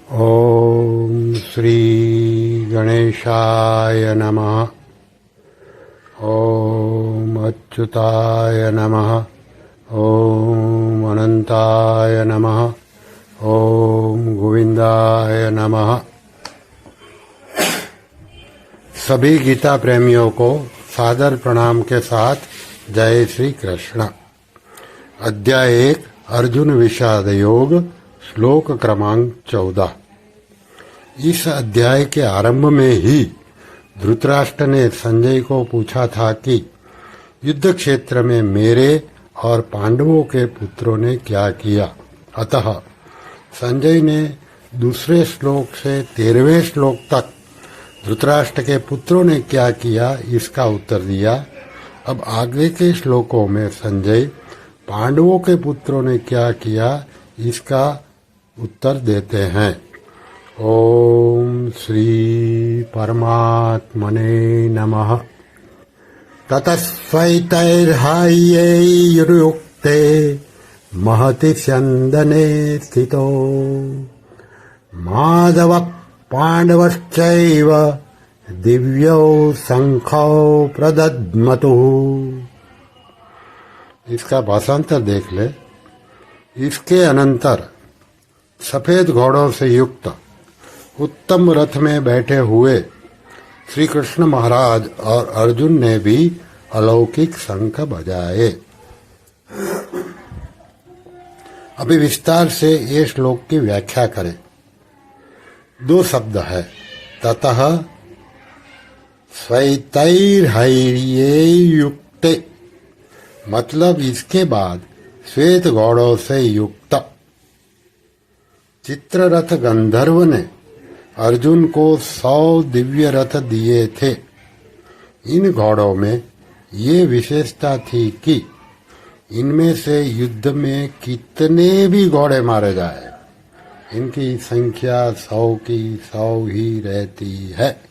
ओम श्री गणेशाय नमः। ओम अच्युताय नमः। ओम अनंताय नमः। ओम गोविंदाय नमः। सभी गीता प्रेमियों को सादर प्रणाम के साथ जय श्री कृष्ण। अध्याय 1 अर्जुन विषाद योग, श्लोक क्रमांक 14। इस अध्याय के आरंभ में ही धृतराष्ट्र ने संजय को पूछा था कि युद्ध क्षेत्र में मेरे और पांडवों के पुत्रों ने क्या किया। अतः संजय ने दूसरे श्लोक से 13वें श्लोक तक धृतराष्ट्र के पुत्रों ने क्या किया इसका उत्तर दिया। अब आगे के श्लोकों में संजय पांडवों के पुत्रों ने क्या किया इसका उत्तर देते हैं। ओम श्री परमात्मने नमः। ततस्वैतैर्हायैर्युक्ते महति स्यन्दने स्थितो माधव पांडवश्चैव दिव्यौ शंखौ प्रदद्मतुः। इसका भाषांतर देख ले। इसके अनंतर सफेद घोड़ों से युक्त उत्तम रथ में बैठे हुए श्री कृष्ण महाराज और अर्जुन ने भी अलौकिक शंख बजाए। अभी विस्तार से ये श्लोक की व्याख्या करें। 2 शब्द है, ततः स्वैतैर्हैर्युक्ते, मतलब इसके बाद श्वेत घोड़ों से युक्त। चित्ररथ गंधर्व ने अर्जुन को 100 दिव्य रथ दिए थे। इन घोड़ों में ये विशेषता थी कि इनमें से युद्ध में कितने भी घोड़े मारे जाए इनकी संख्या 100 की 100 ही रहती है।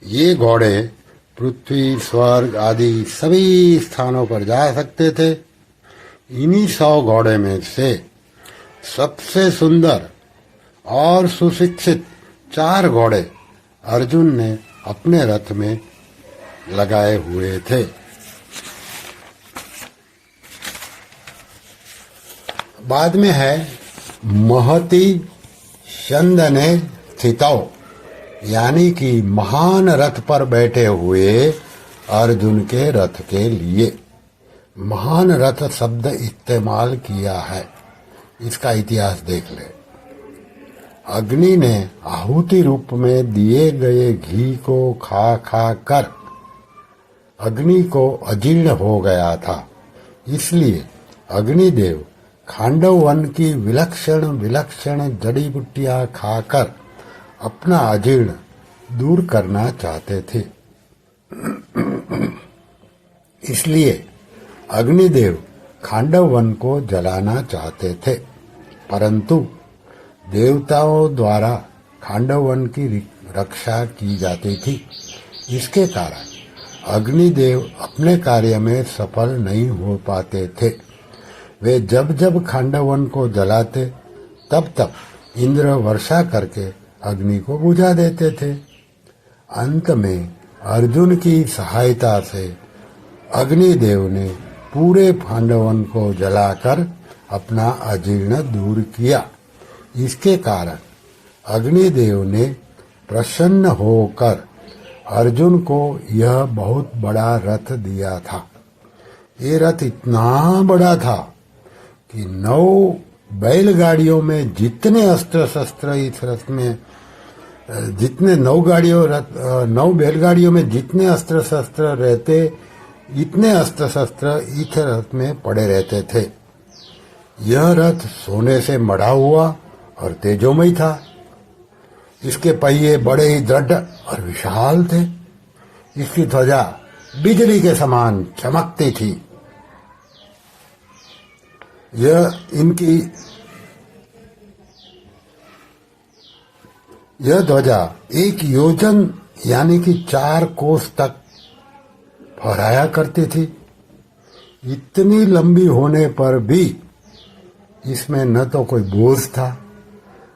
ये घोड़े पृथ्वी, स्वर्ग आदि सभी स्थानों पर जा सकते थे। इन्हीं 100 घोड़े में से सबसे सुंदर और सुशिक्षित 4 घोड़े अर्जुन ने अपने रथ में लगाए हुए थे। बाद में है महति स्यन्दने स्थितौ, यानी कि महान रथ पर बैठे हुए अर्जुन के रथ के लिए महान रथ शब्द इस्तेमाल किया है। इसका इतिहास देख ले। अग्नि ने आहुति रूप में दिए गए घी को खा खा कर अग्नि को अजीर्ण हो गया था। इसलिए अग्निदेव खांडव वन की विलक्षण विलक्षण जड़ी बूटियां खाकर अपना अजीर्ण दूर करना चाहते थे। इसलिए अग्निदेव खांडव वन को जलाना चाहते थे, परंतु देवताओं द्वारा खांडव वन की रक्षा की जाती थी। इसके कारण अग्निदेव अपने कार्य में सफल नहीं हो पाते थे। वे जब जब खांडव वन को जलाते तब तब इंद्र वर्षा करके अग्नि को बुझा देते थे। अंत में अर्जुन की सहायता से अग्निदेव ने पूरे पांडवन को जलाकर अपना अजीर्ण दूर किया। इसके कारण अग्निदेव ने प्रसन्न होकर अर्जुन को यह बहुत बड़ा रथ दिया था। ये रथ इतना बड़ा था कि 9 बैलगाड़ियों में जितने अस्त्र शस्त्र इस रथ में जितने 9 बैलगाड़ियों में जितने अस्त्र शस्त्र रहते इतने अस्त्र शस्त्र इस रथ में पड़े रहते थे। यह रथ सोने से मढ़ा हुआ और तेजोमय था। इसके पहिए बड़े ही दृढ़ और विशाल थे। इसकी ध्वजा बिजली के समान चमकती थी। यह ध्वजा 1 योजन यानी कि 4 कोस तक फहराया करती थी। इतनी लंबी होने पर भी इसमें न तो कोई बोझ था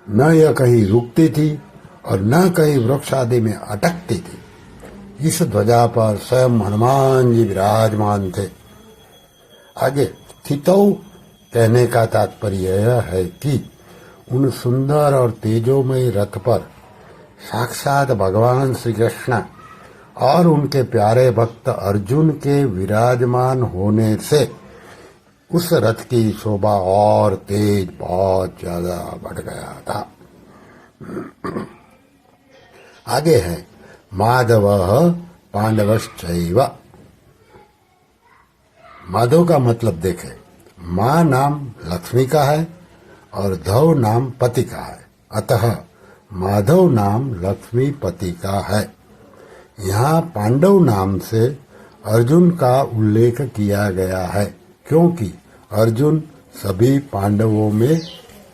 न यह कहीं रुकती थी और न कहीं वृक्ष आदि में अटकती थी। इस ध्वजा पर स्वयं हनुमान जी विराजमान थे। आगे स्थितौ कहने का तात्पर्य यह है कि उन सुंदर और तेजोमय रथ पर साक्षात भगवान श्री कृष्ण और उनके प्यारे भक्त अर्जुन के विराजमान होने से उस रथ की शोभा और तेज बहुत ज्यादा बढ़ गया था। आगे है माधव पांडवश्चैव। माधव का मतलब देखें, मां नाम लक्ष्मी का है और धव नाम पति का है, अतः माधव नाम लक्ष्मी पति का है। यहाँ पांडव नाम से अर्जुन का उल्लेख किया गया है क्योंकि अर्जुन सभी पांडवों में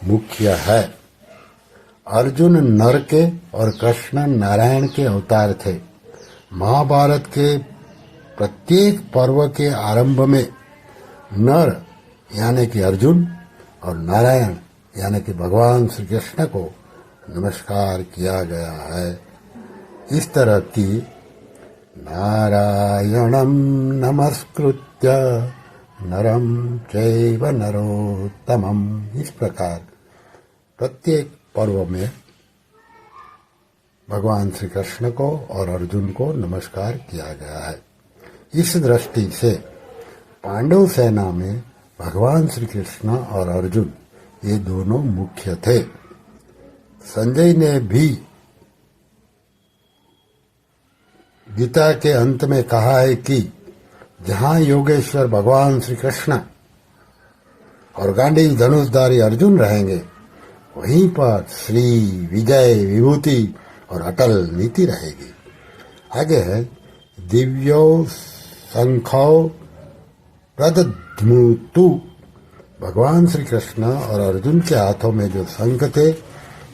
मुख्य है। अर्जुन नर के और कृष्ण नारायण के अवतार थे। महाभारत के प्रत्येक पर्व के आरंभ में नर यानी कि अर्जुन और नारायण यानी कि भगवान श्री कृष्ण को नमस्कार किया गया है। इस तरह की नारायणं नमस्कृत्य नरं चैव नरोत्तमं, इस प्रकार प्रत्येक पर्व में भगवान श्री कृष्ण को और अर्जुन को नमस्कार किया गया है। इस दृष्टि से पांडव सेना में भगवान श्री कृष्ण और अर्जुन ये दोनों मुख्य थे। संजय ने भी गीता के अंत में कहा है कि जहां योगेश्वर भगवान श्री कृष्ण और गांडीव धनुषधारी अर्जुन रहेंगे वहीं पर श्री विजय विभूति और अटल नीति रहेगी। आगे है दिव्यो शंखो प्रदध्मुतु। भगवान श्री कृष्ण और अर्जुन के हाथों में जो शंख थे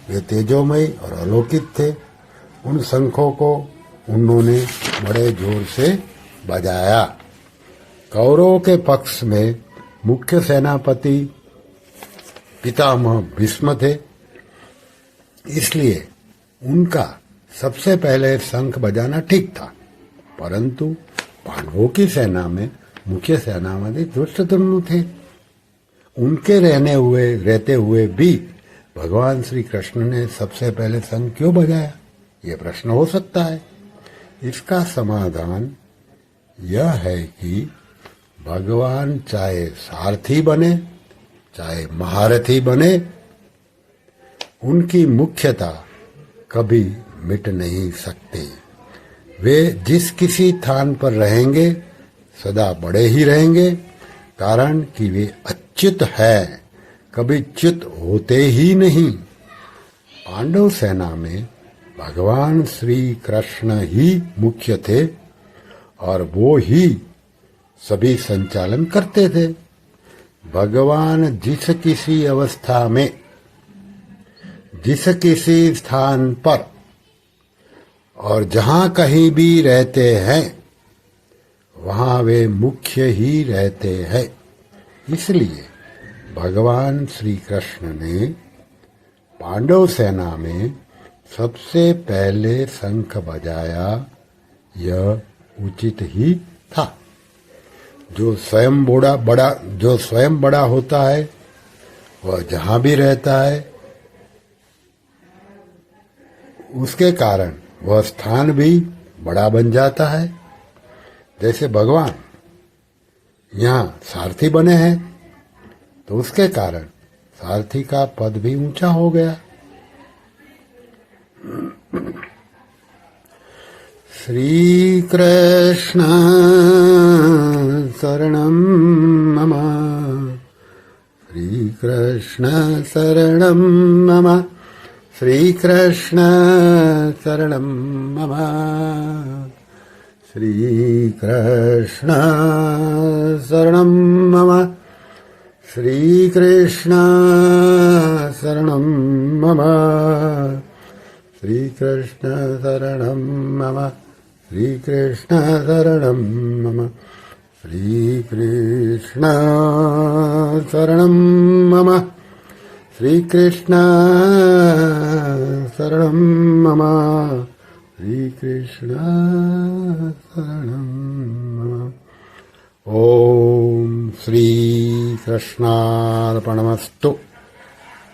वे तेजोमय और अलौकिक थे। उन शंखों को उन्होंने बड़े जोर से बजाया। कौरवों के पक्ष में मुख्य सेनापति पितामह भीष्म थे, इसलिए उनका सबसे पहले शंख बजाना ठीक था। परंतु पांडवों की सेना में मुख्य सेनापति धृष्टद्युम्न थे। उनके रहते हुए भी भगवान श्री कृष्ण ने सबसे पहले शंख क्यों बजाया, ये प्रश्न हो सकता है। इसका समाधान यह है कि भगवान चाहे सारथी बने चाहे महारथी बने, उनकी मुख्यता कभी मिट नहीं सकती। वे जिस किसी स्थान पर रहेंगे सदा बड़े ही रहेंगे, कारण कि वे अच्युत है, कभी च्युत होते ही नहीं। पांडव सेना में भगवान श्री कृष्ण ही मुख्य थे और वो ही सभी संचालन करते थे। भगवान जिस किसी अवस्था में जिस किसी स्थान पर और जहां कहीं भी रहते हैं वहां वे मुख्य ही रहते हैं। इसलिए भगवान श्री कृष्ण ने पांडव सेना में सबसे पहले शंख बजाया, यह उचित ही था। जो स्वयं बड़ा होता है वह जहां भी रहता है उसके कारण वह स्थान भी बड़ा बन जाता है। जैसे भगवान यहाँ सारथी बने हैं तो उसके कारण सारथी का पद भी ऊंचा हो गया। श्री कृष्ण शरणं मम, श्री कृष्ण शरणं मम, श्री कृष्ण शरणं मम, श्री कृष्ण शरणं मम, श्री कृष्ण शरणं मम, श्री कृष्ण शरणं मम, श्री कृष्ण शरणं मम, श्री कृष्ण शरणं मम, श्रीकृष्ण शरणं मम श्रीकृष्ण शरणं मम। ॐ श्रीकृष्णार्पणमस्तु।